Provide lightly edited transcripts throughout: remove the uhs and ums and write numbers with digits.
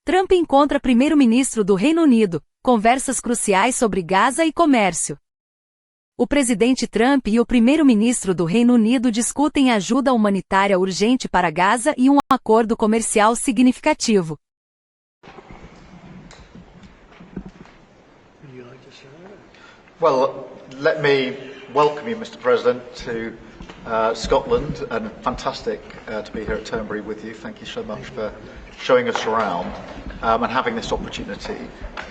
Trump encontra primeiro-ministro do Reino Unido, conversas cruciais sobre Gaza e comércio. O presidente Trump e o primeiro-ministro do Reino Unido discutem ajuda humanitária urgente para Gaza e um acordo comercial significativo. Well, let me welcome you, Mr. President, to Scotland, and fantastic to be here at Turnberry with you. Thank you so much for showing us around and having this opportunity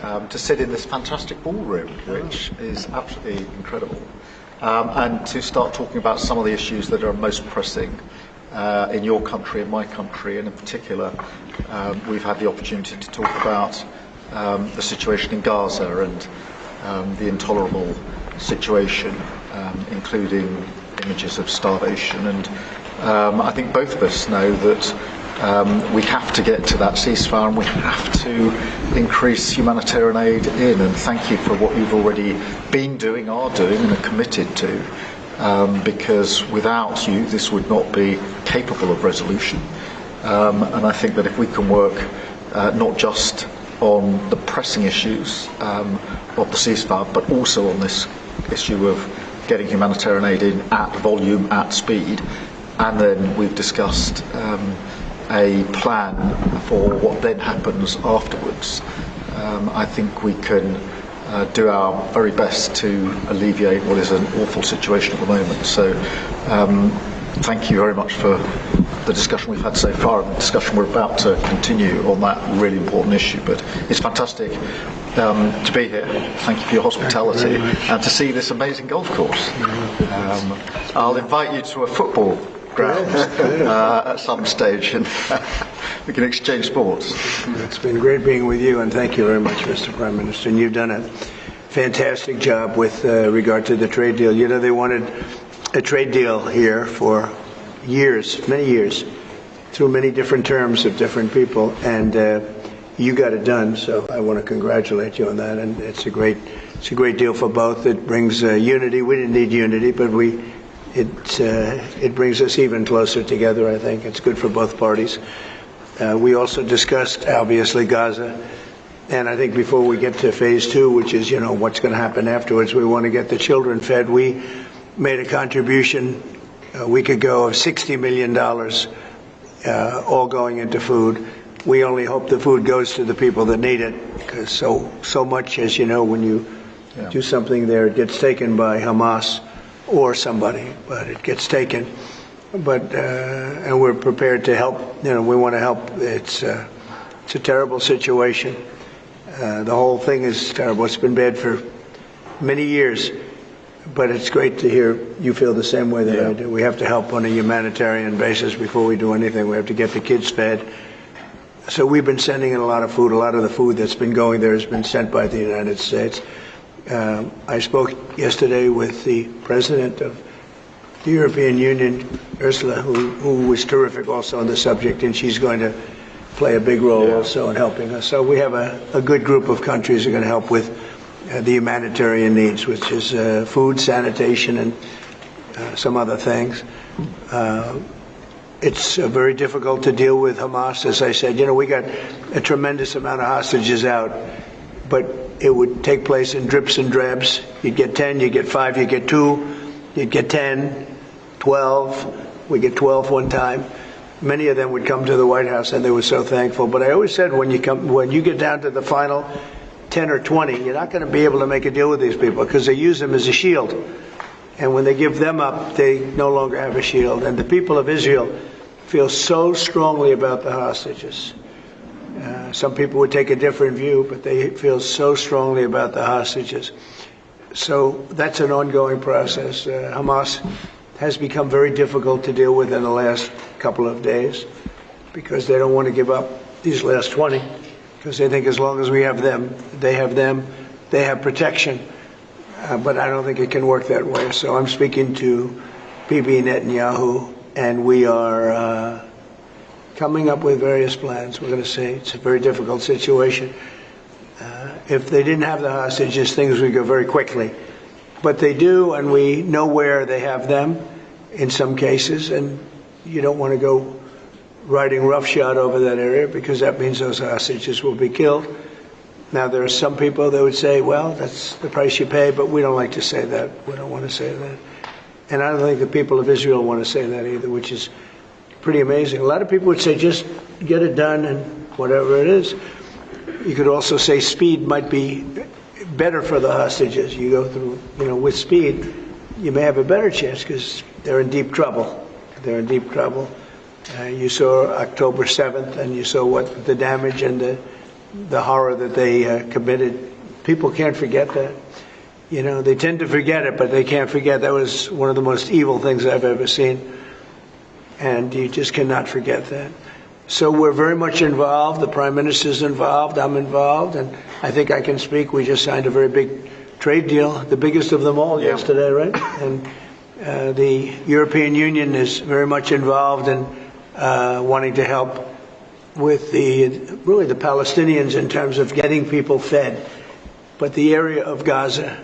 to sit in this fantastic ballroom, which is absolutely incredible, and to start talking about some of the issues that are most pressing in your country and my country, and in particular we've had the opportunity to talk about the situation in Gaza and the intolerable situation, including images of starvation. And I think both of us know that we have to get to that ceasefire, and we have to increase humanitarian aid in. And thank you for what you've already been doing, are doing, and are committed to, because without you this would not be capable of resolution. And I think that if we can work not just on the pressing issues of the ceasefire, but also on this issue of getting humanitarian aid in at volume, at speed, and then we've discussed a plan for what then happens afterwards. I think we can do our very best to alleviate what is an awful situation at the moment. So thank you very much for the discussion we've had so far, and the discussion we're about to continue on that really important issue. But it's fantastic to be here. Thank you for your hospitality and to see this amazing golf course. I'll invite you to a football ground at some stage, and we can exchange sports. It's been great being with you, and thank you very much, Mr. Prime Minister. And you've done a fantastic job with regard to the trade deal. You know, they wanted a trade deal here for years, many years, through many different terms of different people, and you got it done. So I want to congratulate you on that, and it's a great deal for both. It brings unity. We didn't need unity, but it brings us even closer together. I think it's good for both parties. We also discussed obviously Gaza, and I think before we get to phase 2, which is what's going to happen afterwards, we want to get the children fed. We made a contribution a week ago of $60 million, all going into food. We only hope the food goes to the people that need it, because so much, as you know, when you do something there, it gets taken by Hamas or somebody, but it gets taken. But and we're prepared to help. We want to help. It's a terrible situation. The whole thing is terrible. It's been bad for many years. But it's great to hear you feel the same way that I do. We have to help on a humanitarian basis before we do anything. We have to get the kids fed. So we've been sending in a lot of food. A lot of the food that's been going there has been sent by the United States. I spoke yesterday with the president of the European Union, Ursula, who was terrific also on the subject, and she's going to play a big role also in helping us. So we have a good group of countries that are going to help with the humanitarian needs, which is food, sanitation, and some other things. It's very difficult to deal with Hamas. As I said, we got a tremendous amount of hostages out, but it would take place in drips and drabs. You'd get 10, you get 5, you get 2, you'd get 10, 12. We get 12 one time. Many of them would come to the White House, and they were so thankful. But I always said, when you get down to the final 10 or 20, you're not going to be able to make a deal with these people, because they use them as a shield. And when they give them up, they no longer have a shield. And the people of Israel feel so strongly about the hostages. Some people would take a different view, but they feel so strongly about the hostages. So that's an ongoing process. Hamas has become very difficult to deal with in the last couple of days, because they don't want to give up these last 20. Because they think as long as we have them, they have protection. But I don't think it can work that way. So I'm speaking to Bibi Netanyahu, and we are coming up with various plans. We're going to say it's a very difficult situation. If they didn't have the hostages, things would go very quickly. But they do, and we know where they have them in some cases, and you don't want to go riding roughshod over that area because that means those hostages will be killed. Now, there are some people that would say, well, that's the price you pay, but we don't like to say that. We don't want to say that. And I don't think the people of Israel want to say that either, which is pretty amazing. A lot of people would say, just get it done and whatever it is. You could also say speed might be better for the hostages. You go through, with speed, you may have a better chance because they're in deep trouble. They're in deep trouble. You saw October 7th, and you saw what the damage and the horror that they committed. People can't forget that. They tend to forget it, but they can't forget. That was one of the most evil things I've ever seen. And you just cannot forget that. So we're very much involved. The Prime Minister's involved. I'm involved. And I think I can speak. We just signed a very big trade deal, the biggest of them all yesterday, right? And the European Union is very much involved in wanting to help with the Palestinians in terms of getting people fed. But the area of Gaza,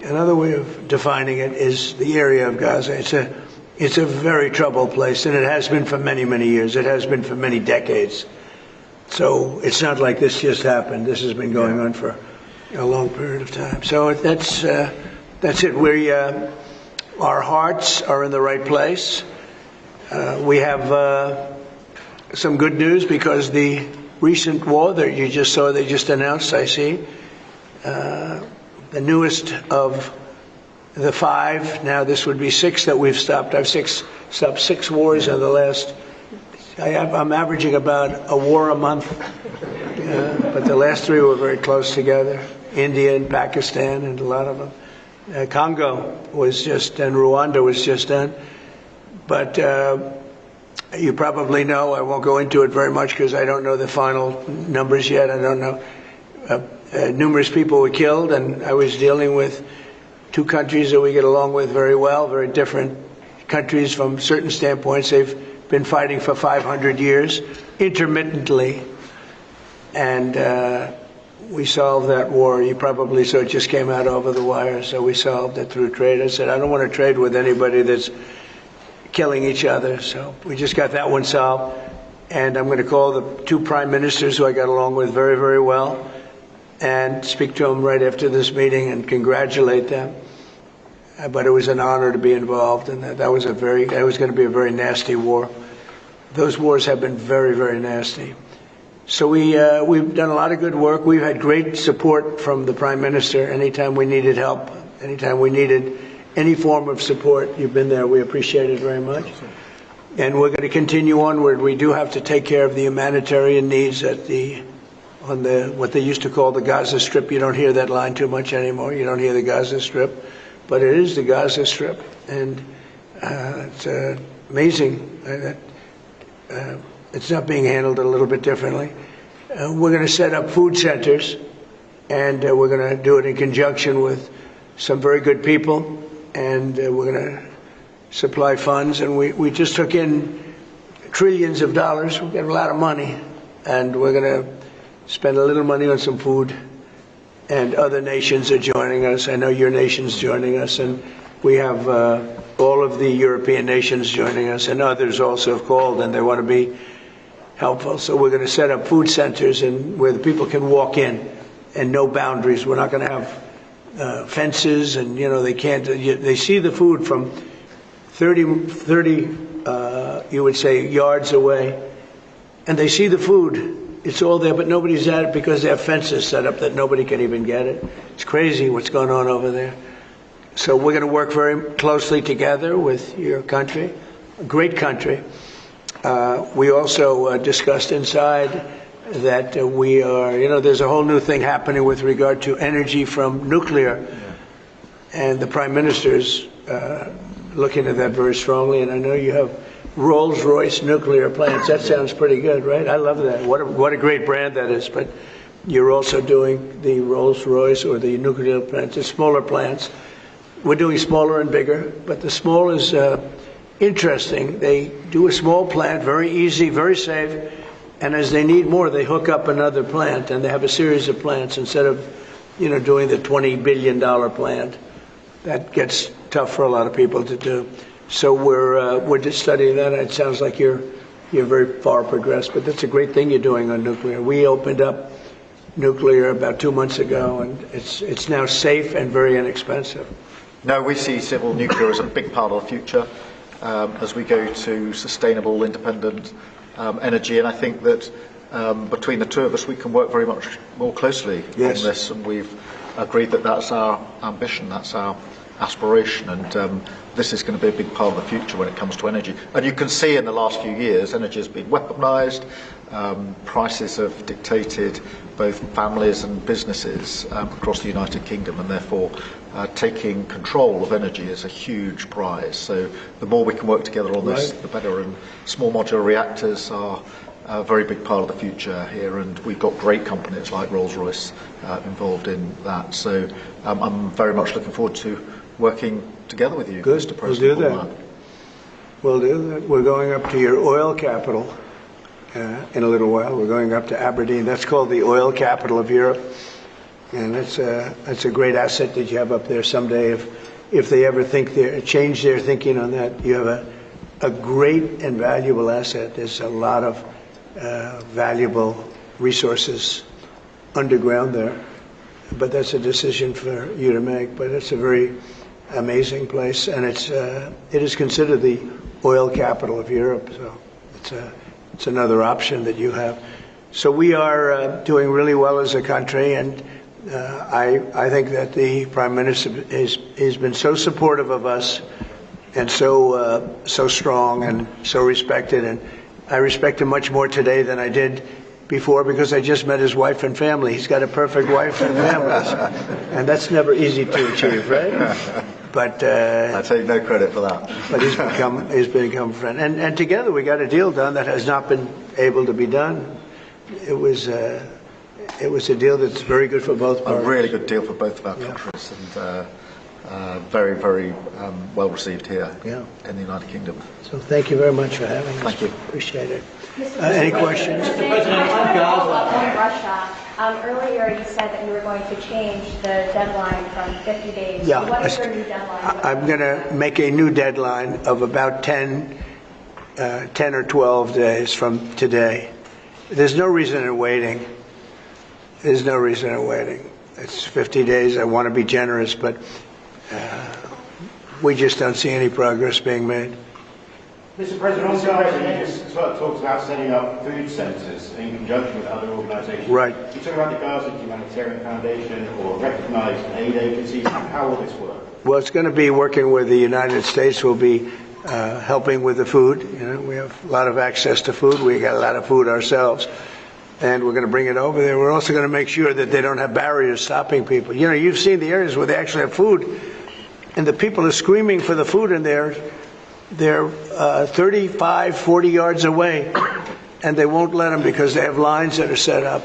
another way of defining it is the area of Gaza. It's a very troubled place, and it has been for many, many years. It has been for many decades. So it's not like this just happened. This has been going on for a long period of time. So that's it. Our hearts are in the right place. We have some good news because the recent war that you just saw, they just announced, I see, the newest of the 5, now this would be 6 that we've stopped. I've stopped 6 wars in the last, I'm averaging about a war a month, but the last 3 were very close together. India and Pakistan and a lot of them. Congo was just, and Rwanda was just done. But you probably know, I won't go into it very much because I don't know the final numbers yet. I don't know. Numerous people were killed, and I was dealing with 2 countries that we get along with very well, very different countries from certain standpoints. They've been fighting for 500 years, intermittently, and we solved that war. You probably saw it just came out over the wire, so we solved it through trade. I said, I don't want to trade with anybody that's killing each other, so we just got that one solved. And I'm going to call the 2 prime ministers who I got along with very, very well and speak to them right after this meeting and congratulate them. But it was an honor to be involved, and that was going to be a very nasty war. Those wars have been very, very nasty. So we've done a lot of good work. We've had great support from the Prime Minister. Anytime we needed help, anytime we needed any form of support, you've been there. We appreciate it very much. And we're going to continue onward. We do have to take care of the humanitarian needs on what they used to call the Gaza Strip. You don't hear that line too much anymore. You don't hear the Gaza Strip. But it is the Gaza Strip. And it's amazing that it's not being handled a little bit differently. We're going to set up food centers, and we're going to do it in conjunction with some very good people, and we're going to supply funds. And we just took in trillions of dollars. We got a lot of money, and we're going to spend a little money on some food. And other nations are joining us. I know your nation's joining us, and we have all of the European nations joining us, and others also have called, and they want to be helpful. So we're going to set up food centers and where the people can walk in and no boundaries. We're not going to have fences, and they can't. They see the food from 30 you would say yards away, and they see the food. It's all there, but nobody's at it because they have fences set up that nobody can even get it. It's crazy what's going on over there. So we're going to work very closely together with your country, a great country. We also discussed inside that we are, there's a whole new thing happening with regard to energy from nuclear. And the Prime Minister's looking at that very strongly, and I know you have Rolls-Royce nuclear plants. That sounds pretty good, right? I love that. What a great brand that is. But you're also doing the Rolls-Royce or the nuclear plants, the smaller plants. We're doing smaller and bigger, but the small is interesting. They do a small plant, very easy, very safe, and as they need more, they hook up another plant, and they have a series of plants instead of, doing the $20 billion plant. That gets tough for a lot of people to do. So we're just studying that. It sounds like you're you're very far progressed, but that's a great thing you're doing on nuclear. We opened up nuclear about 2 months ago, and it's now safe and very inexpensive. No, we see civil nuclear as a big part of the future as we go to sustainable, independent energy, and I think that between the two of us we can work very much more closely on this, and we've agreed that that's our ambition, that's our aspiration, and this is going to be a big part of the future when it comes to energy. And you can see in the last few years energy has been weaponised, prices have dictated both families and businesses across the United Kingdom, and therefore taking control of energy is a huge prize. So the more we can work together on this, the better, and small modular reactors are a very big part of the future here, and we've got great companies like Rolls-Royce involved in that. So I'm very much looking forward to working together with you, Mr. President. We'll do that. We'll do that. We're going up to your oil capital in a little while. We're going up to Aberdeen. That's called the oil capital of Europe, and it's a great asset that you have up there. Someday, if they ever change their thinking on that, you have a great and valuable asset. There's a lot of valuable resources underground there, but that's a decision for you to make. But it's a very amazing place, and it is considered the oil capital of Europe. So it's another option that you have. So we are doing really well as a country, and I think that the Prime Minister has been so supportive of us, and so strong and so respected, and I respect him much more today than I did before, because I just met his wife and family. He's got a perfect wife and family, and that's never easy to achieve, right? But I take no credit for that. But he's become a friend, and together we got a deal done that has not been able to be done. It was a deal that's very good for both parties. A really good deal for both of our countries, and very, very well received here in the United Kingdom. So thank you very much for having us. Thank you. Appreciate it. Any questions? Mr. President, on Russia, earlier you said that you were going to change the deadline from 50 days. Yeah. So what is your new deadline? I'm going to make a new deadline of about 10 or 12 days from today. There's no reason in waiting. There's no reason in waiting. It's 50 days. I want to be generous, but we just don't see any progress being made. Mr. President, on Gaza, you just talked about setting up food centres in conjunction with other organisations. Right. You talk about the Gaza Humanitarian Foundation or recognised aid agencies. How will this work? Well, it's going to be working with the United States. We'll be helping with the food. You know, we have a lot of access to food. We got a lot of food ourselves, and we're going to bring it over there. We're also going to make sure that they don't have barriers stopping people. You know, you've seen the areas where they actually have food, and the people are screaming for the food in there. They're 35, 40 yards away, and they won't let them because they have lines that are set up.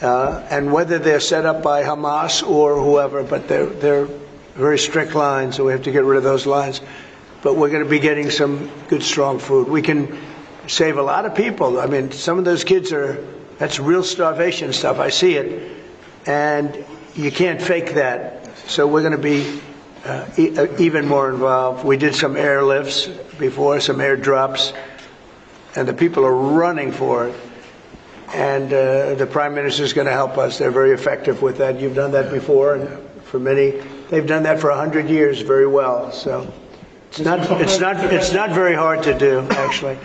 And whether they're set up by Hamas or whoever, but they're very strict lines, so we have to get rid of those lines. But we're going to be getting some good, strong food. We can save a lot of people. I mean, some of those kids that's real starvation stuff. I see it. And you can't fake that. So we're going to be even more involved. We did some airlifts before, some airdrops, and the people are running for it. And the Prime Minister is going to help us. They're very effective with that. You've done that before, and for many, they've done that for 100 years very well. So it's not very hard to do, actually.